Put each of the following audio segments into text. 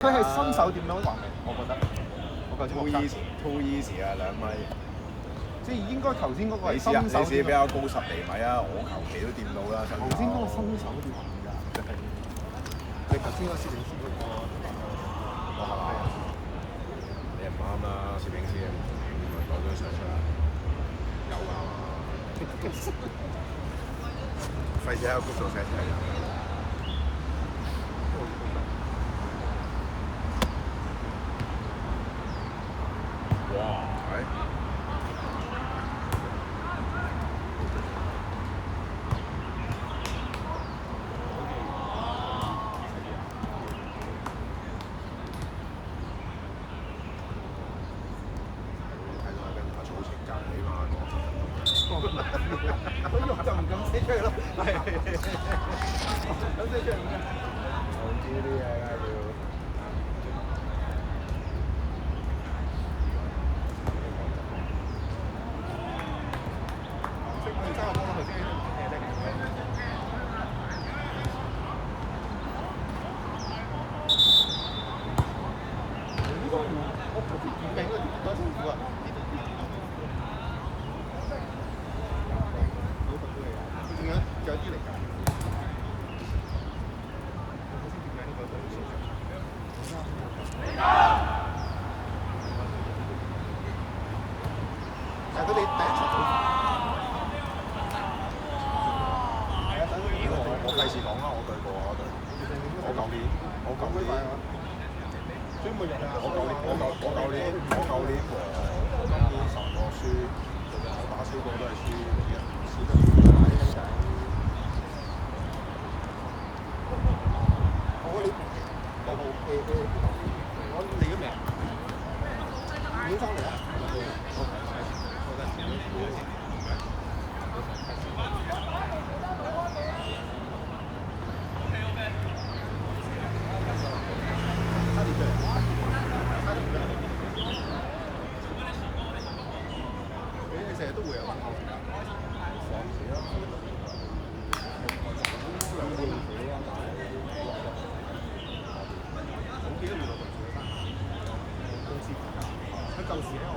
佢係新手點樣畫嘅？我覺得我頭先 too easy 啊，2米。即係應該頭先嗰個係新手。你試比較高10厘米啊！我求其都掂到啦。頭先嗰個新手點畫㗎？你頭先嗰個攝影師嗰個係嘛？你唔啱啦，攝影師唔係攞張相出嚟，有啊。費事喺個谷度寫出嚟。哇！佢肉就唔敢寫出嚟咯，係咁寫出嚟咩？我知啲嘢㗎要。識唔識揸個波頭先？呢個我頭先點名嗰條辛苦啊！仲有啲嚟㗎。但係佢哋第一場我費事講啦，我對過我對。我舊年我舊年和今年10個輸，我打超過都係輸得。我嚟咗未啊？已經翻嚟啦。你成日都會有放時間。放時啦。我記得原來公司佢舊時咧，我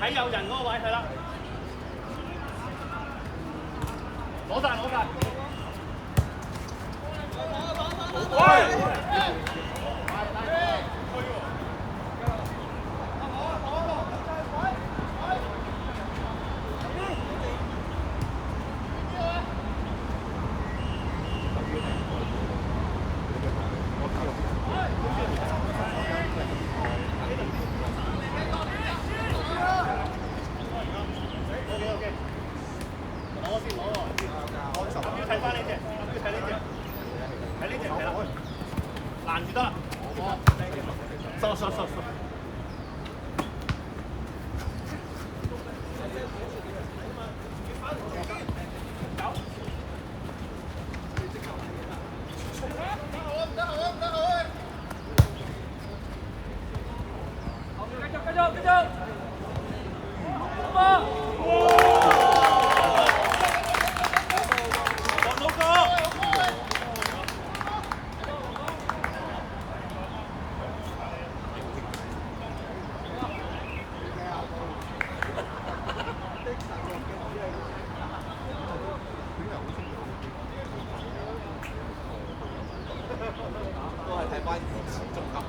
睇有人嗰個位係啦，攞晒。攔住得啦，收。繼續。關持續感。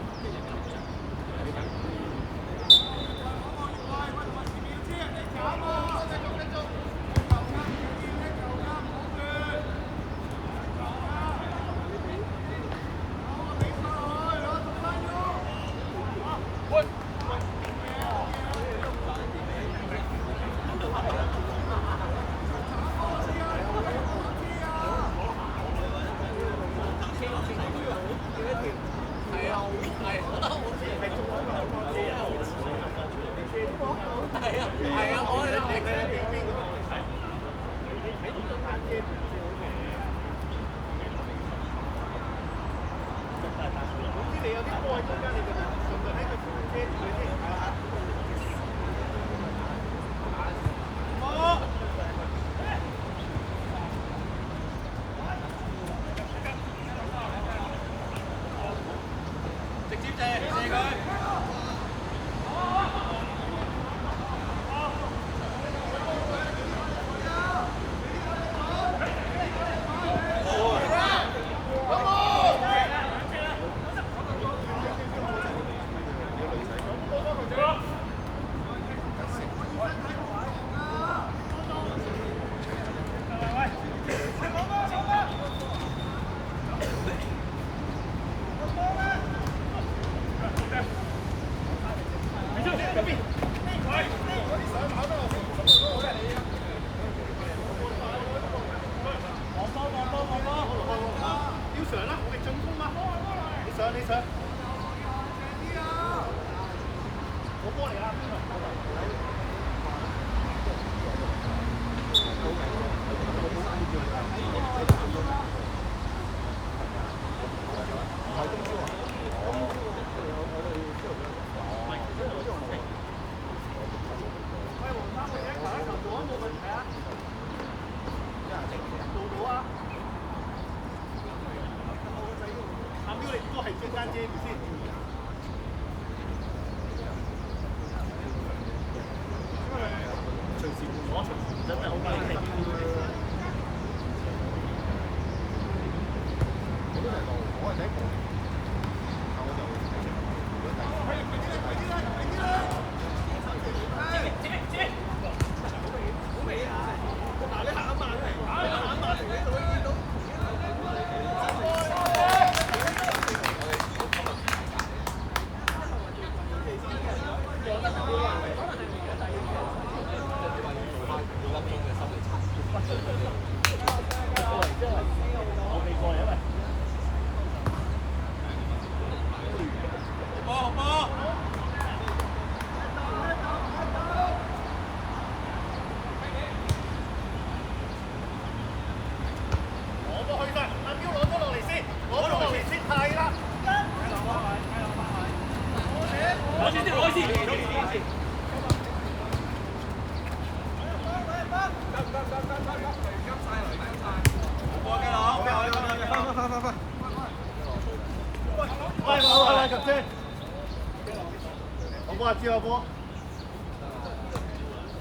知啊波，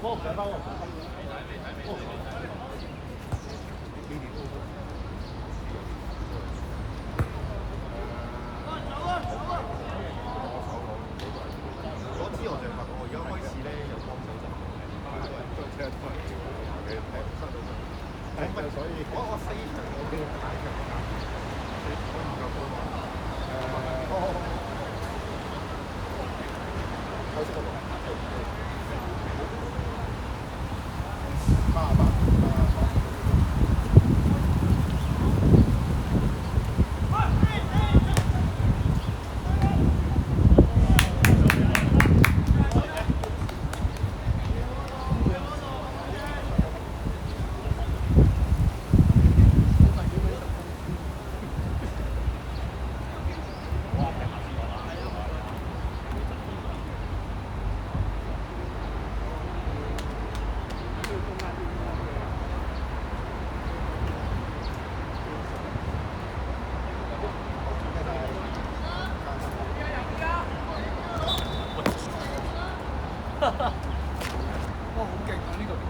波唔使翻喎。我知我就問我而家開始咧有幫手就所以我4場我俾佢打場打，我唔夠波開始嗰度。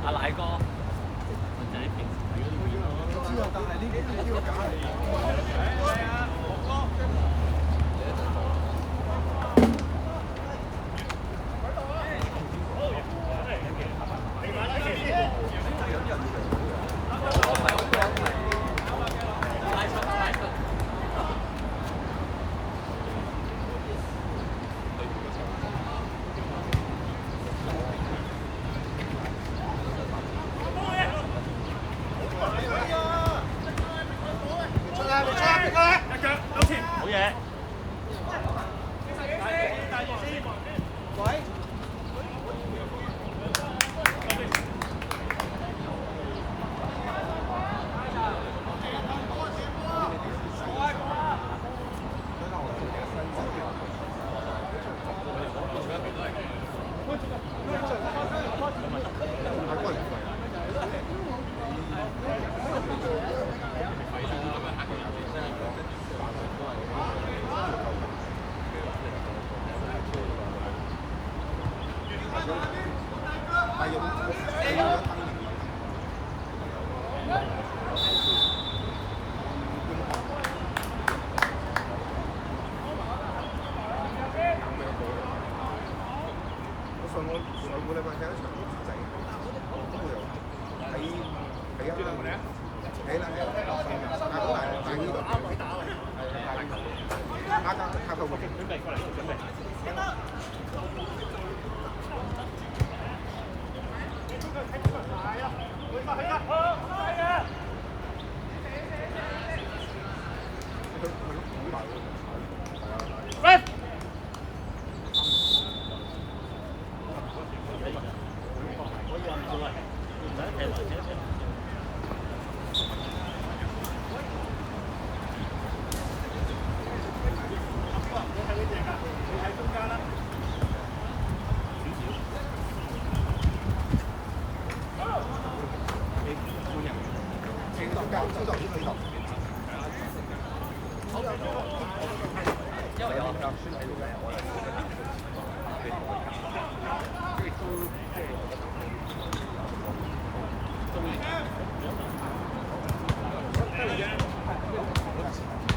阿奶哥，我仔平時睇嗰啲片咯。知啊，但係呢個假係。係啊，哥。好嘢！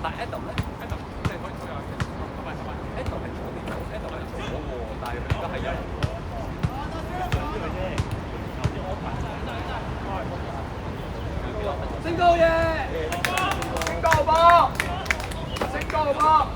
但係 Adam 咧，Adam 即係可以坐右邊，Adam 係坐邊度？Adam 係坐喎，但係佢而家係有。升高嘢！升高波！升高波！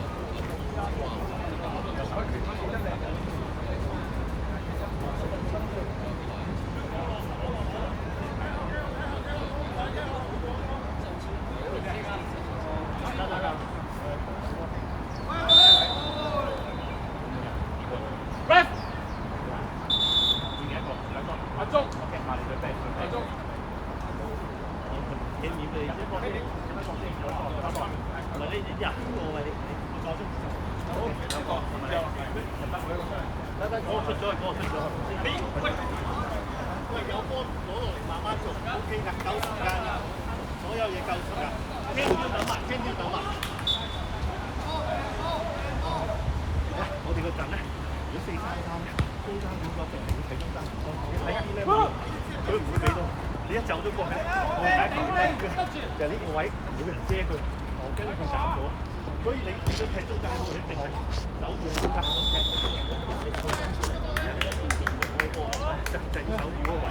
就係呢個位冇人遮佢，我驚佢斬咗，所以你如果踢中間嗰個一定係守住中間嗰個，就守住嗰個位。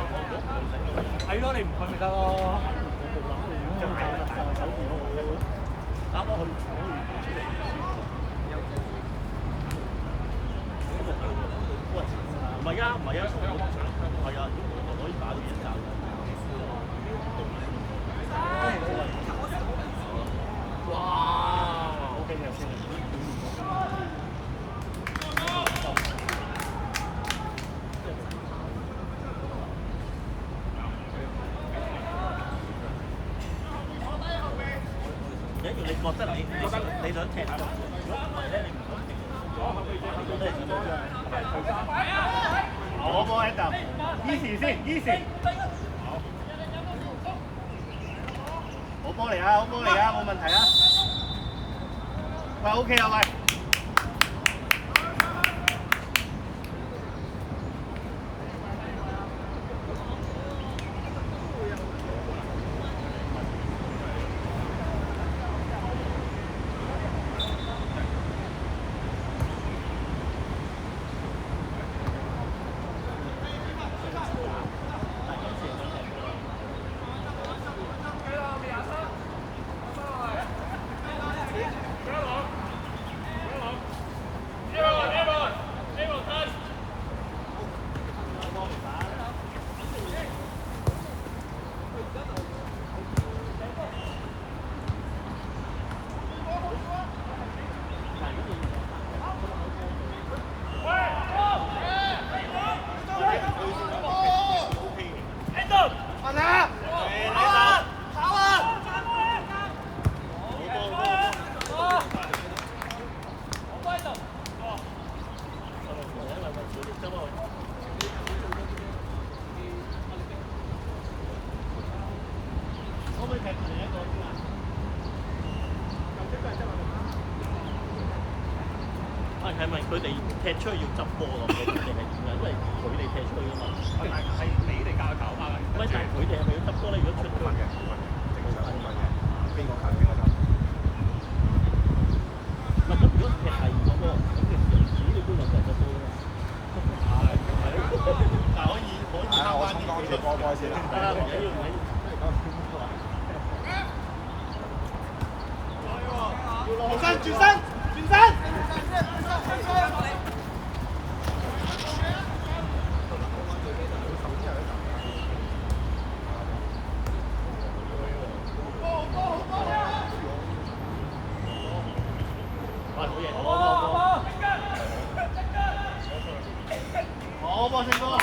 係咯，你唔去咪得咯？我冇諗到，就係守住嗰個位，啱啱去出嚟。唔係啊，唔係啊，係啊，可以打到人走。哇！OK 嘅，OK 嘅。假如你覺得你想踢，如果唔係咧，你唔想踢。好波 Adam，easy 先 ，easy。好波嚟啊！好波嚟啊！冇問題啊！喂 ，OK 啊喂。係咪佢哋踢出去要執波落嘅，定係點啊？因為佢哋踢出去㗎嘛。係你哋教佢球啊！喂，但係佢哋係咪要執波咧？如果出去？嘅，正常冇分嘅，邊個近邊個執。唔係咁，如果踢第二個波，咁嘅時候，主你杯兩個人執波㗎嘛。但係可以我衝江出波波先啦。係啊，唔緊要唔緊要。轉身轉身轉身！喂，好嘢！好波，勝哥！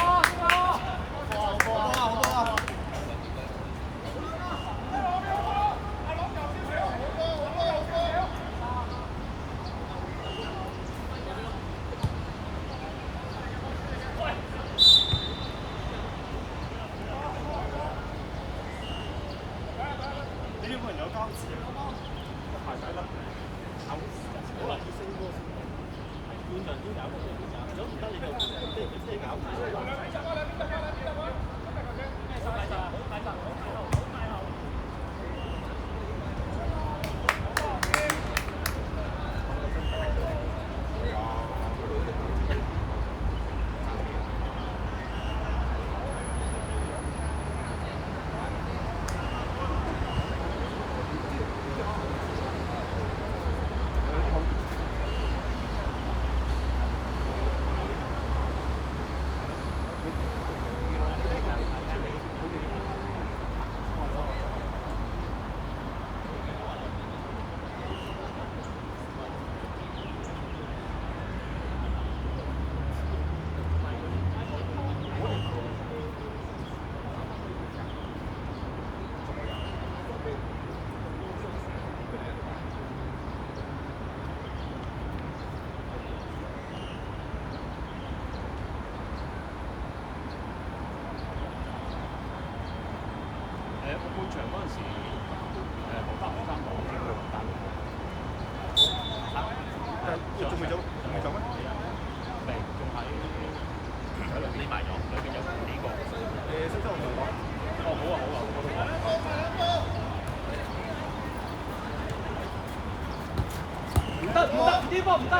半場嗰陣時，同翻學生講叫佢唔單仲未走咩？未，仲喺兩邊埋咗，兩邊有幾個。識唔識我同你講？哦，好啊，好啊，我同你講。唔得，呢波唔得。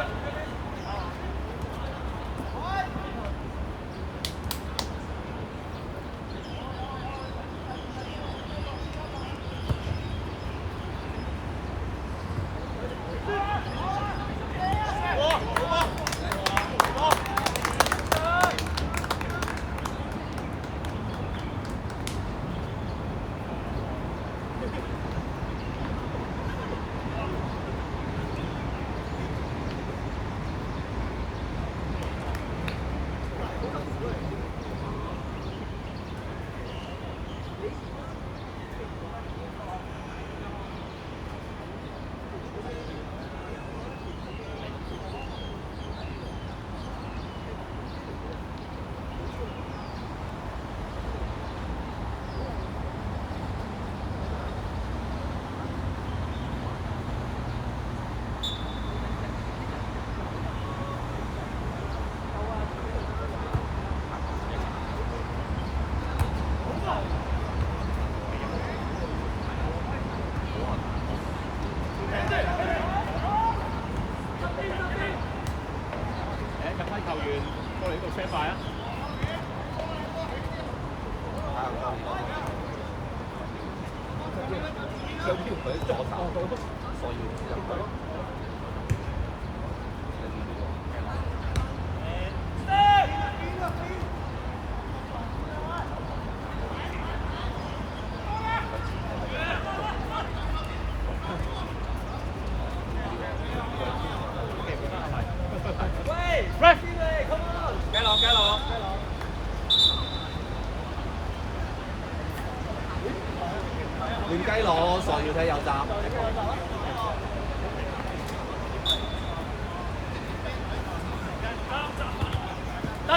亂雞攞，傻要睇有閘。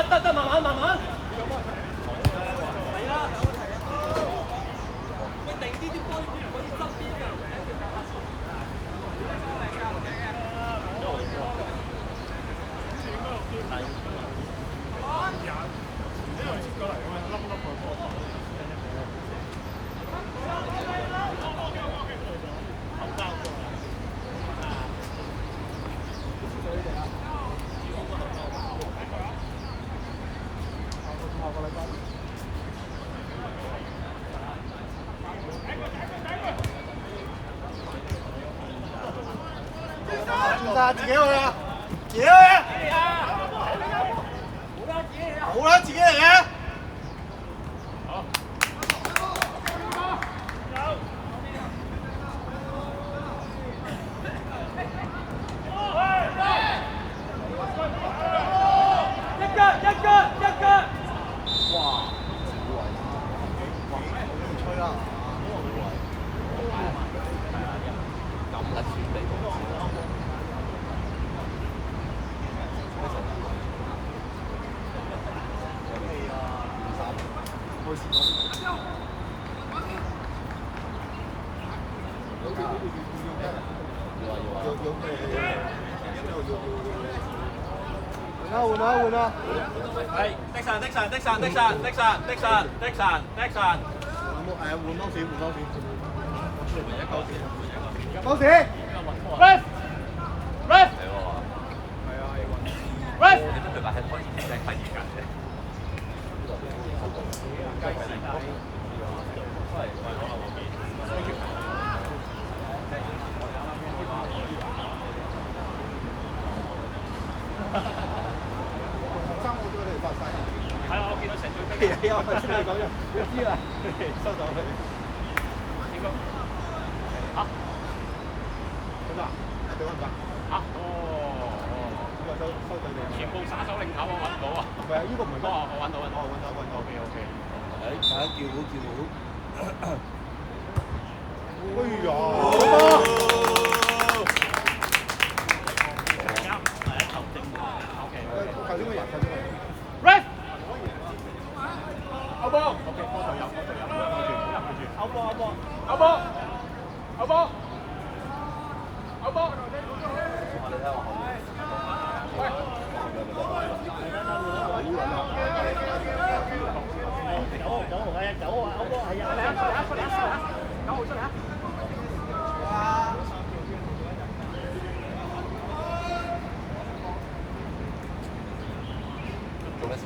得，慢慢。係啦。喂，定啲波嗰啲側邊㗎。啦，自己去啊！自己去啊！好啦，自己嚟啊！換啦！係的神！換多少？多士 Ref Ref Ref 你都對白係開始正發言㗎。係啊，我見到成隊係啊，我知你講咗，我知啦，收到佢。應該嚇得唔得？對唔得？嚇呢個收對你。全部耍手擰頭我揾唔到啊！唔係啊，呢個唔係咩？我揾到。OK。大家叫好叫好。哎呀！啱，係一球正門。OK。頭先個人，頭先個人。Ref。歐波。OK，波就有。歐波。做咩事？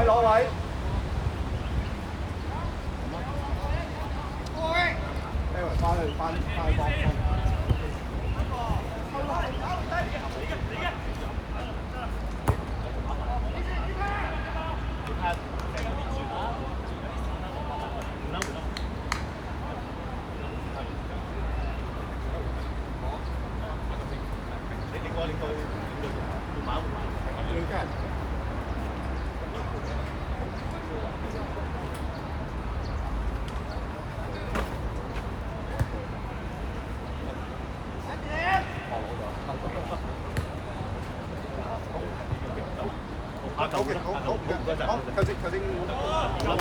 攞位。翻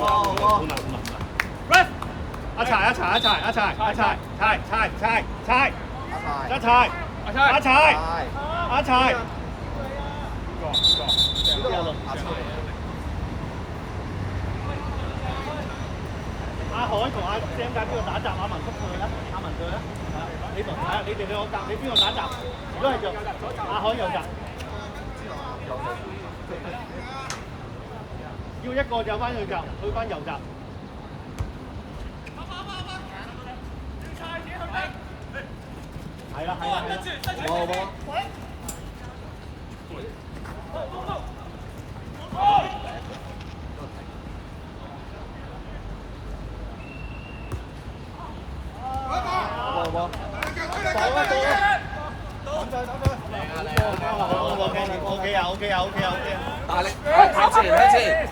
幫。Ref， 阿柴，阿海同阿 Sam 邊個打雜？阿文叔佢啦，阿文佢啦。你同睇下，你哋兩個夾，你邊個打雜？如果係就阿海右閘。要一個就翻右閘，去翻右閘。係啦。冇。OK 啊！大力，睇前。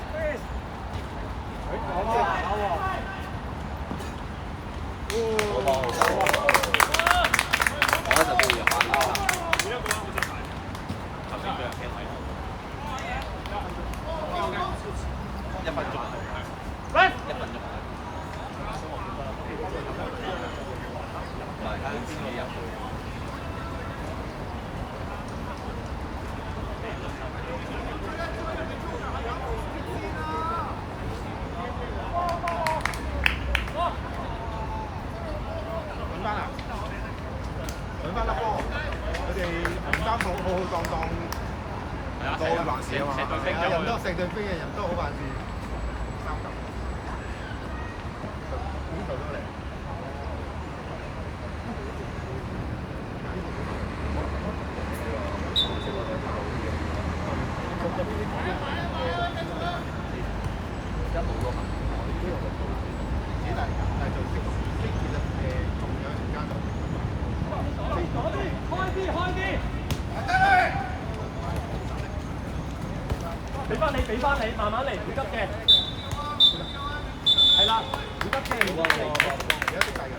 我就啊嘛，入得成隊飛嘅人都好辦事，三級，邊度都嚟。一路都行，但係就識其實同樣時間開啲！俾翻你，慢慢嚟，唔急嘅。係啦，唔急嘅，唔急嘅。而家識計㗎。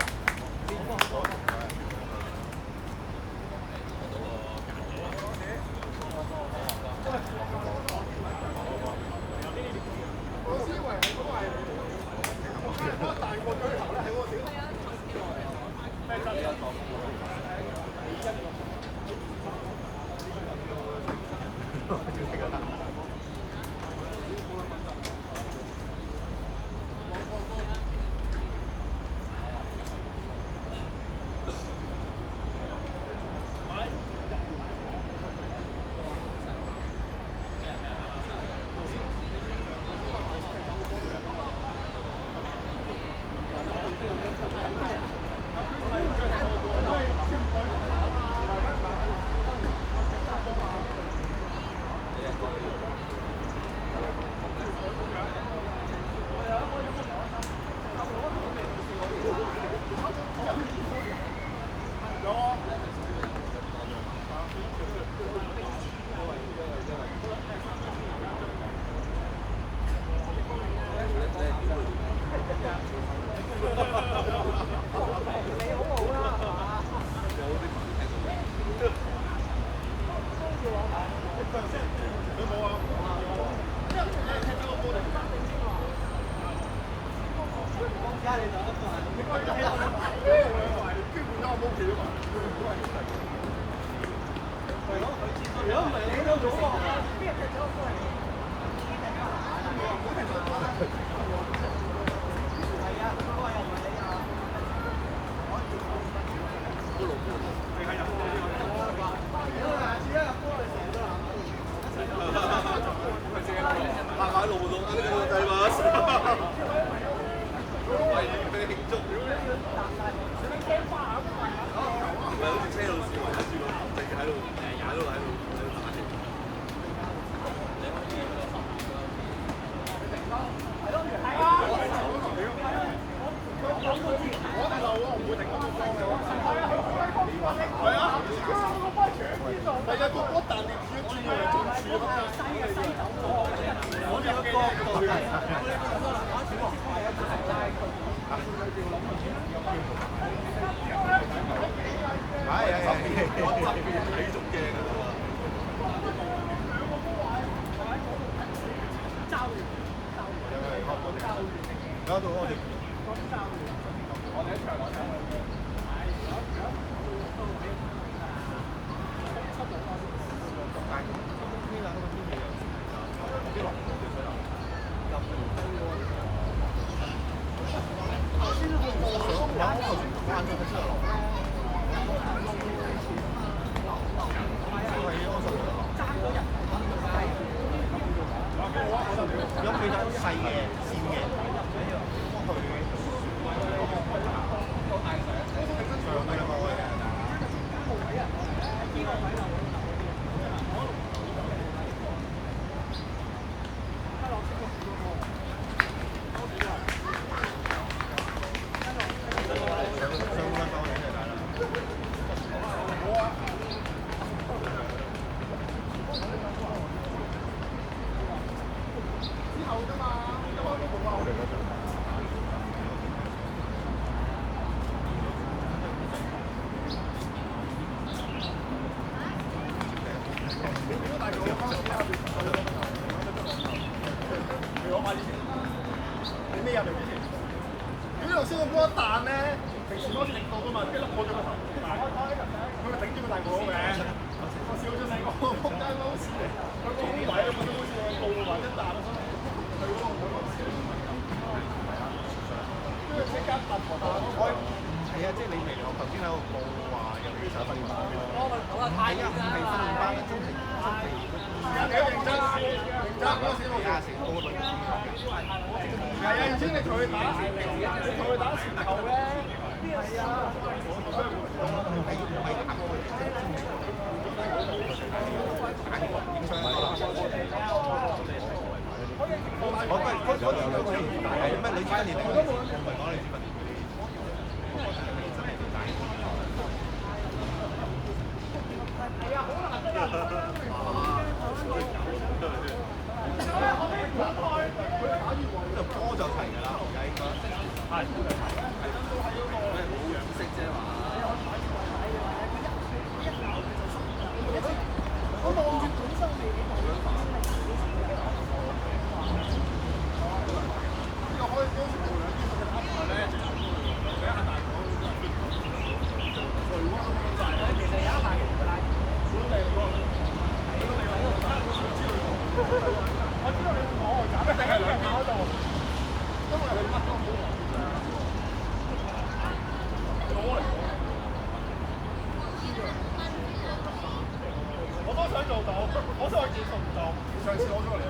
係係啊，即係你明我頭先喺度報話有幾手訓練班㗎嘛？我話太遠啦。係訓練班真係認真嗰時我個女係啊，然之後你同佢打前球，你同佢打前球咧，係啊，我嗰次係咩女子訓練嚟嘅，唔係講女子訓練。波就齊㗎啦，而家應該係波就齊，係冇樣式啫嘛。我望住本身未幾好。呢個可以標示無兩邊嘅安排咧，就俾阿大講。其實有一排嘅啦。我知道你會攞外揀，定係兩邊嗰度，因為佢乜都冇攞。我都想做到，我想去技術唔到，上次攞咗嚟，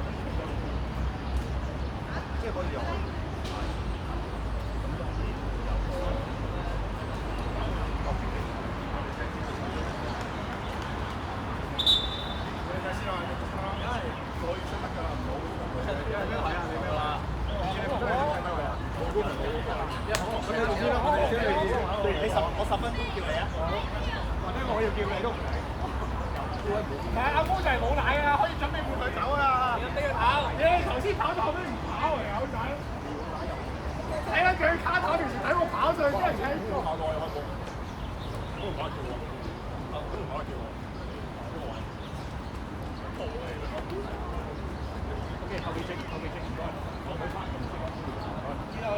即係可以用。我10分鐘叫你啊！或者我要叫你都唔理。係阿哥就係冇奶啊，可以準備換佢走啊！俾佢跑，你頭先跑到後尾唔跑嚟友仔。睇緊佢卡跑條時睇我跑上去，真係睇。跑到我有開波，嗰度跑叫我，嗰度跑叫我，邊個位？OK，後備證，唔該。我唔翻。知道。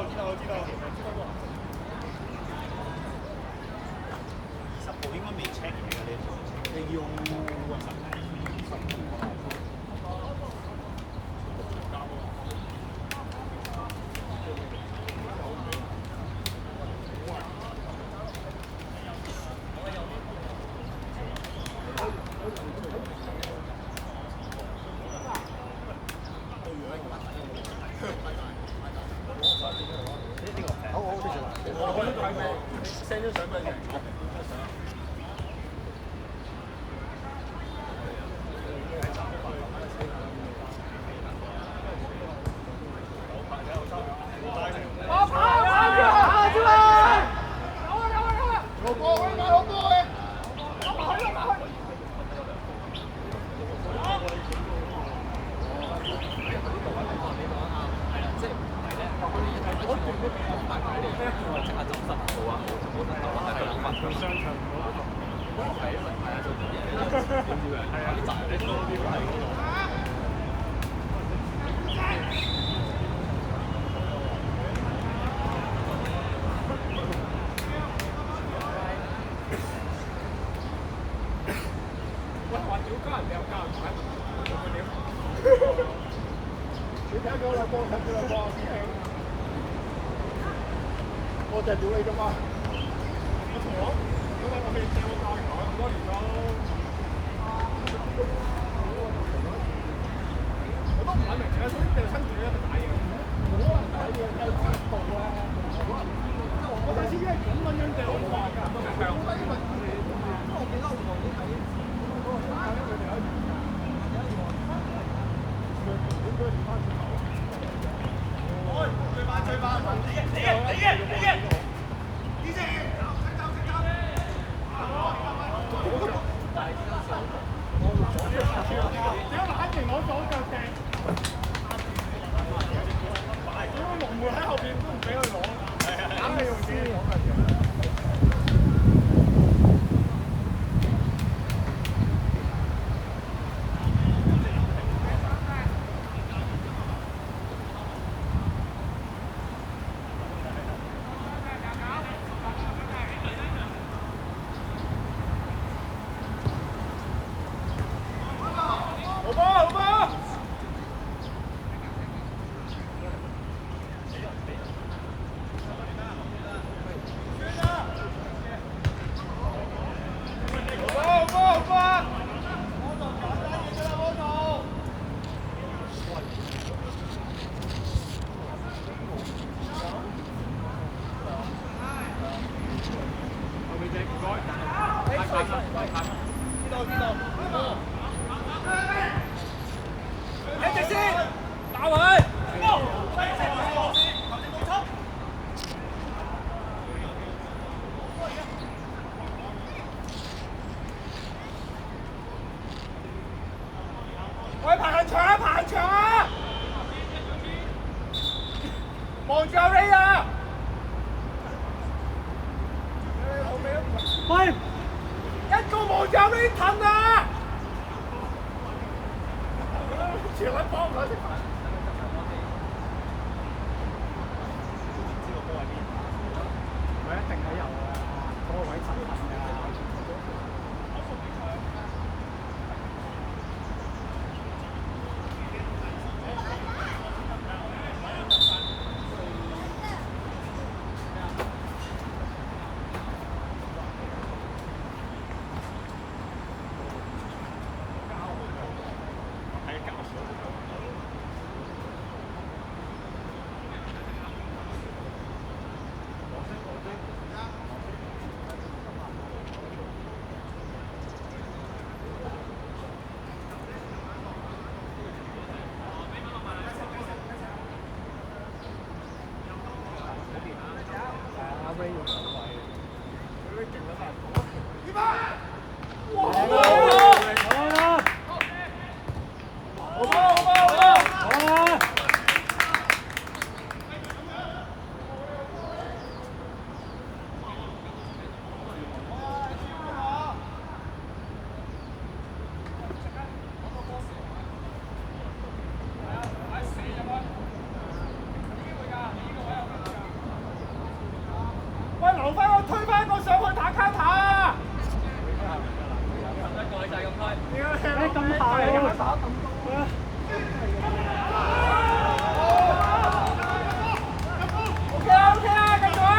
10步應該未 check 嘅呢度，你要send 咗相俾你。我就係屌你㗎嘛！我同我未借過教球咁多年咯，我都唔諗明嘅，所以掉親住一個打嘢，冇可能打嘢有速度啊！我第一次係咁樣掉我話㗎，我記得我同你睇，最慢，你嘅！呢隻只要反應我左腳掟，如果龍門喺後邊都唔俾佢攞，膽氣用先。望住阿 Ray 啊！喂，一個望住阿 Ray 騰啊！全撚幫佢食飯。佢一定喺右啊，嗰個位震撼㗎。喂，留翻我推翻個上去打卡塔啊！咁大！OK 啦，OK 啦，繼續去！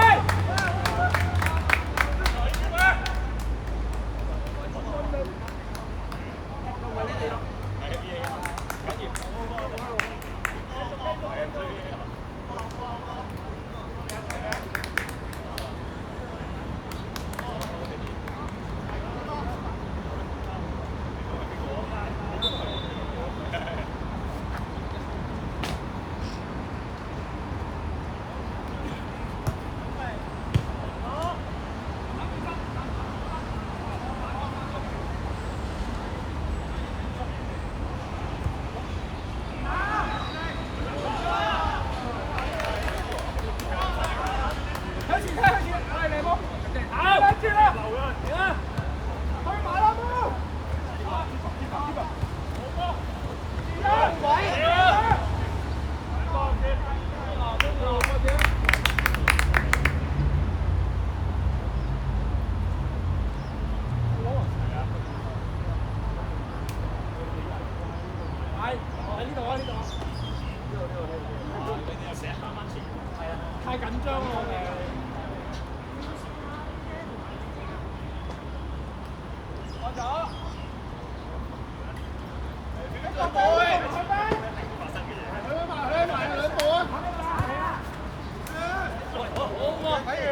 太緊張喎我哋。我走。兩步去埋兩步啊！睇完。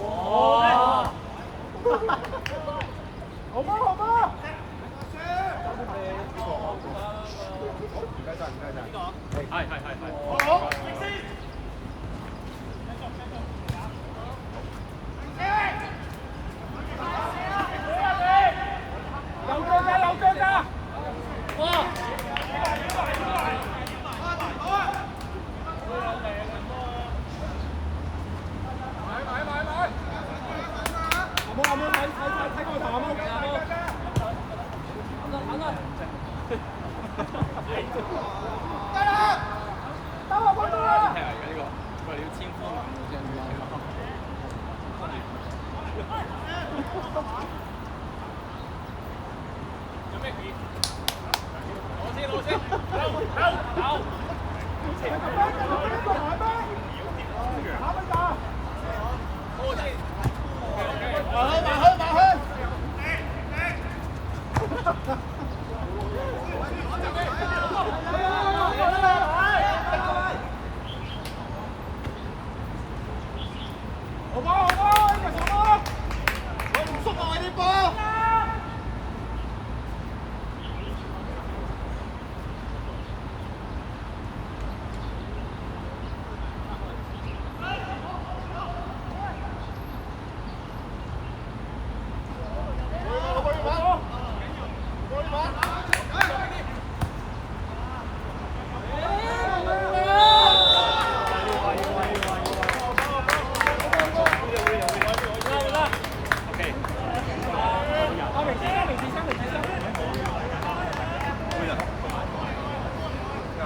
哇！好波好波！唔該晒，唔該晒。係。好。有腳㗎，有腳㗎！哇！買！阿毛睇個頭阿毛。得啦！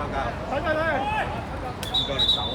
睇睇睇。唔該你手啊！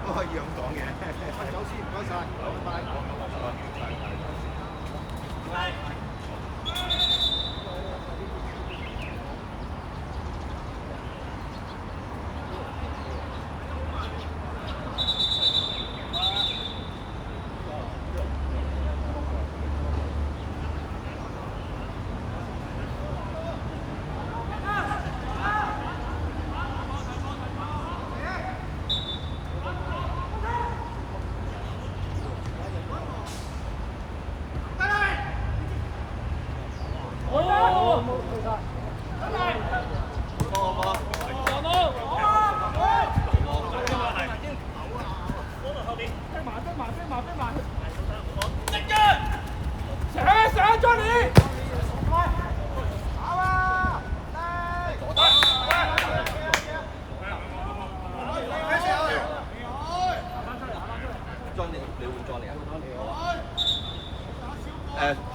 都可以咁講嘅。走先，唔該晒，拜拜。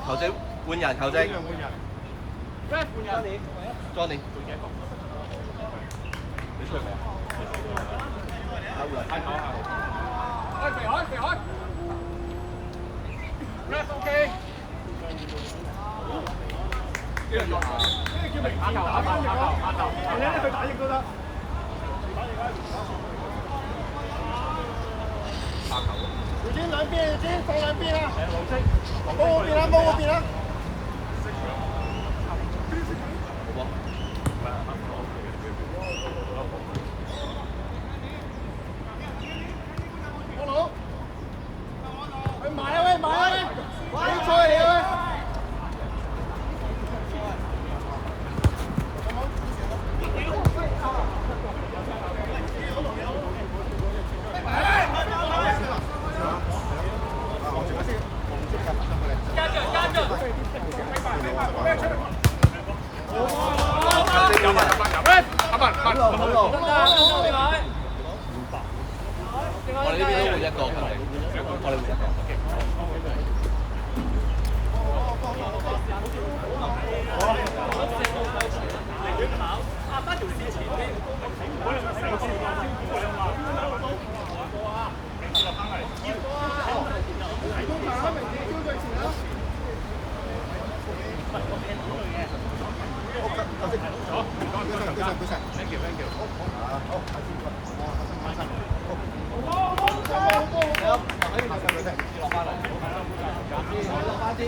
球證換人，球證。咩換人？Johnny。你出嚟未啊？開頭啊！肥海，肥海。Ref OK。呢個叫明打頭，打頭，係咧，去打翼都得。姚堅兩邊，姚堅放兩邊啊！黃色，冇嗰邊啦，冇嗰邊啦。好佬，喂埋啊喂埋啊喂，比賽嚟啊喂！我哋呢邊都換一個球證，我哋換一個。翻條線前邊。Thank you, thank you。落翻嚟，落翻啲，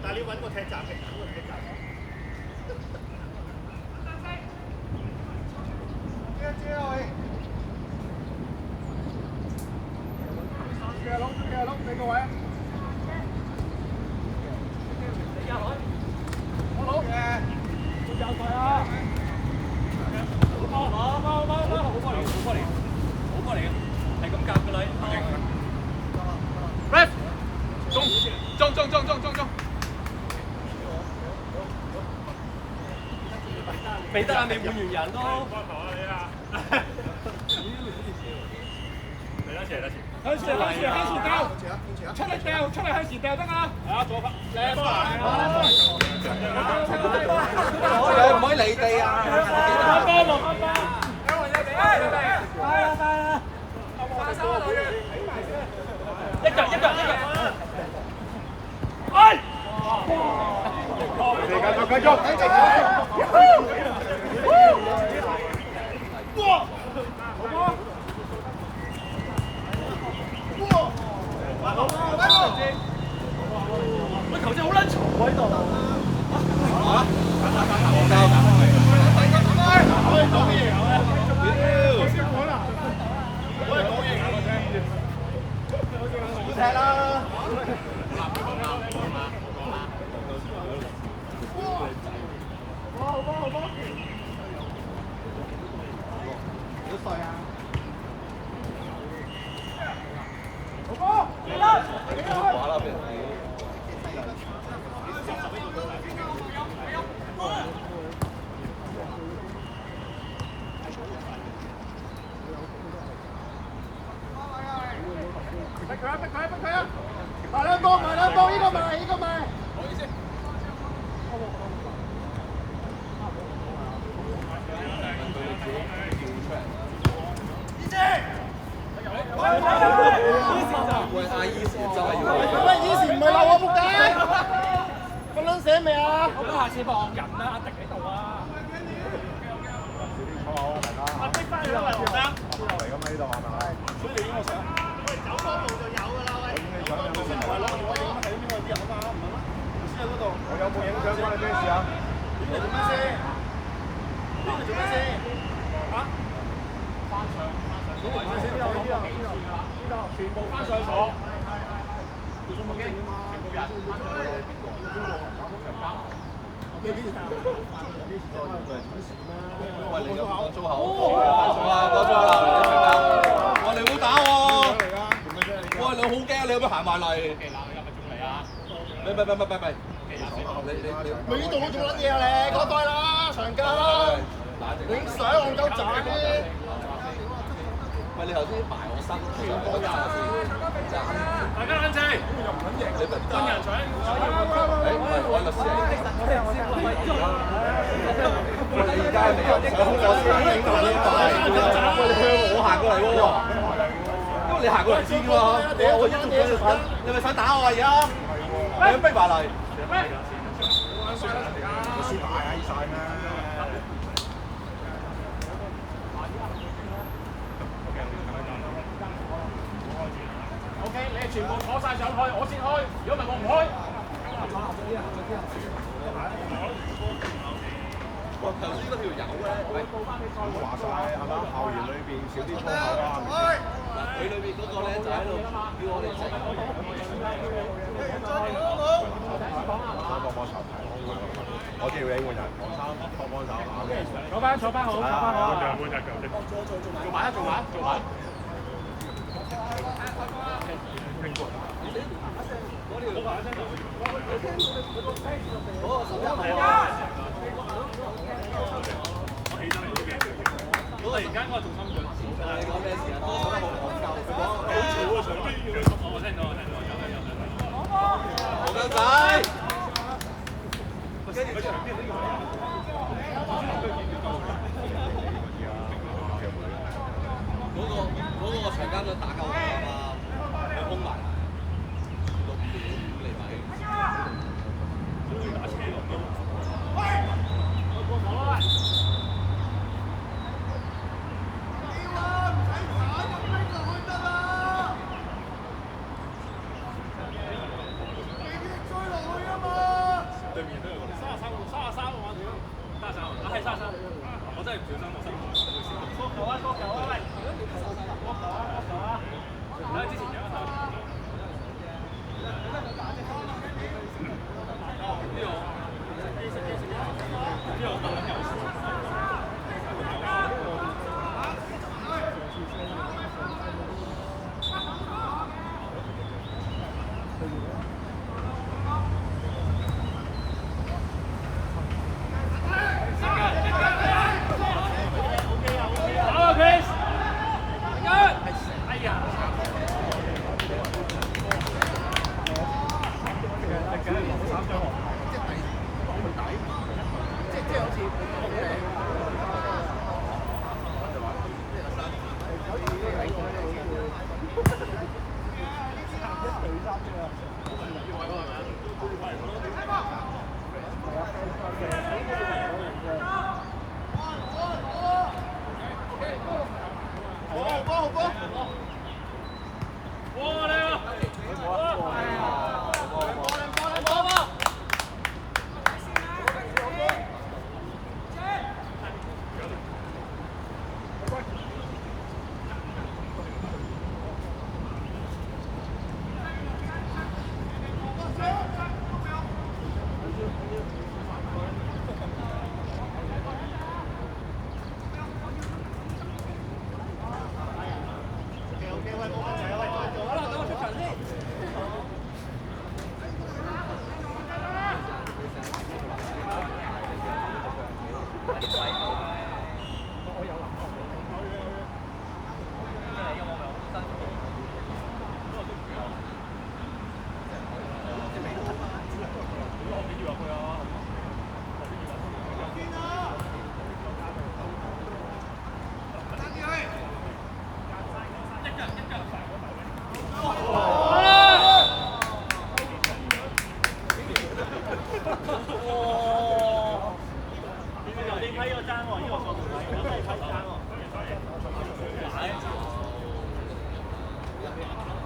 但係你要揾個踢閘嘅，揾個踢閘。接啊喂！幾啊窿，俾個位。我攞嘅，仲有佢啊！好波嚟嘅，係咁夾嘅女。Ref， 中。未得啊，未換完人咯。嚟多次。向前掉，出嚟向前掉得啊！係啊，左拍，靚波唔可以離地啊！一腳，哎！繼續。喂，球證好撚嘈喺度。可以講嘢啊！我先講啦。可以講嘢啊！我聽。踢啦！好波！幾歲啊？好波！話啦，俾人屌。逼佢啊！埋兩步，呢個埋。好意思。喂，阿姨時真係要。喂，以前唔係鬧我仆街，個撚寫未啊？咁下次放人啦，阿迪喺度啊！好啊，大家。阿迪翻去啦，嚟㗎嘛？嚟㗎嘛呢度係咪？所以你影我相。喂，走多步就有㗎啦，喂。走多步先唔係攞電話影，睇邊個啲人啊嘛，唔係咩？先喺嗰度。我有冇影相關你咩事啊？你做咩先？你做咩先？嚇？翻上。邊度？全部翻上所。全部人。喂，你講粗口。哇，講粗口啦，你長交。哇，你好打喎！哇，你好驚，你可唔可以行埋嚟？咪。咪呢度我做撚嘢啊你，嗰袋啦，長交。喂，你頭先埋我身，其實我打先，大家冷靜，你咪分人搶，誒唔係我律師嚟嘅。喂，你而家係咪又想我先影到你快？喂，你向我行過嚟喎，因為你行過嚟先㗎嘛，我已經做緊你睇，你咪想打我啊而家？你想逼埋嚟？輸大啊！依晒咩？ OK， 你哋全部坐晒上去，我先開。如果唔係我唔開。哇！頭先嗰條友咧，喂，話晒係嘛？校園裏邊少啲粗口啊！佢裏邊嗰個咧就喺度叫我哋整。幫手睇，我叫你換人，黃生幫手。坐翻好，坐翻好。做埋啊！做埋，做埋。 我突然間我係做心臟，你講咩事啊？多講得好講究，佢講好嘈啊！上邊，我聽到，我聽到，有。黃姜仔，嗰個長監都打夠佢啊嘛，佢空埋6點5厘米。打車咁多。對面都有個33啊嘛，屌33啊，係33，我真係唔小心，我失誤。縮球啊，縮球啊，喂！縮球啊！睇下之前有一下。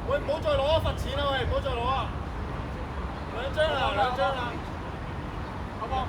喂，唔好再攞啊！罰錢啊！喂，唔好再攞啊！2張啦，2張啦。好冇？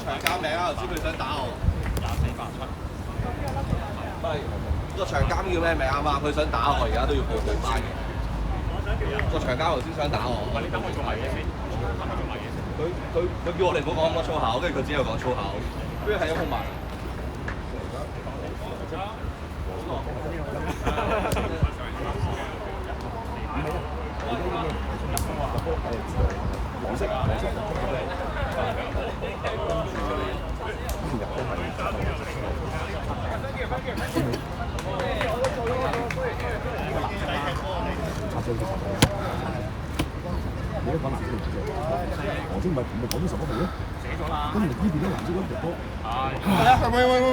場監名啊！頭先佢想打我。2487。個場監叫咩名啊嘛？佢想打我，而家都要報翻嘅。個場監頭先想打我。喂，你等我做埋嘢先。佢叫我哋唔好講咁多粗口，跟住佢只有講粗口，跟住係一鋪埋。你都講藍色嚟嘅，黃色唔係講咗11號咩？寫咗啦。咁你呢邊都藍色嗰隻波。係。喂喂喂喂！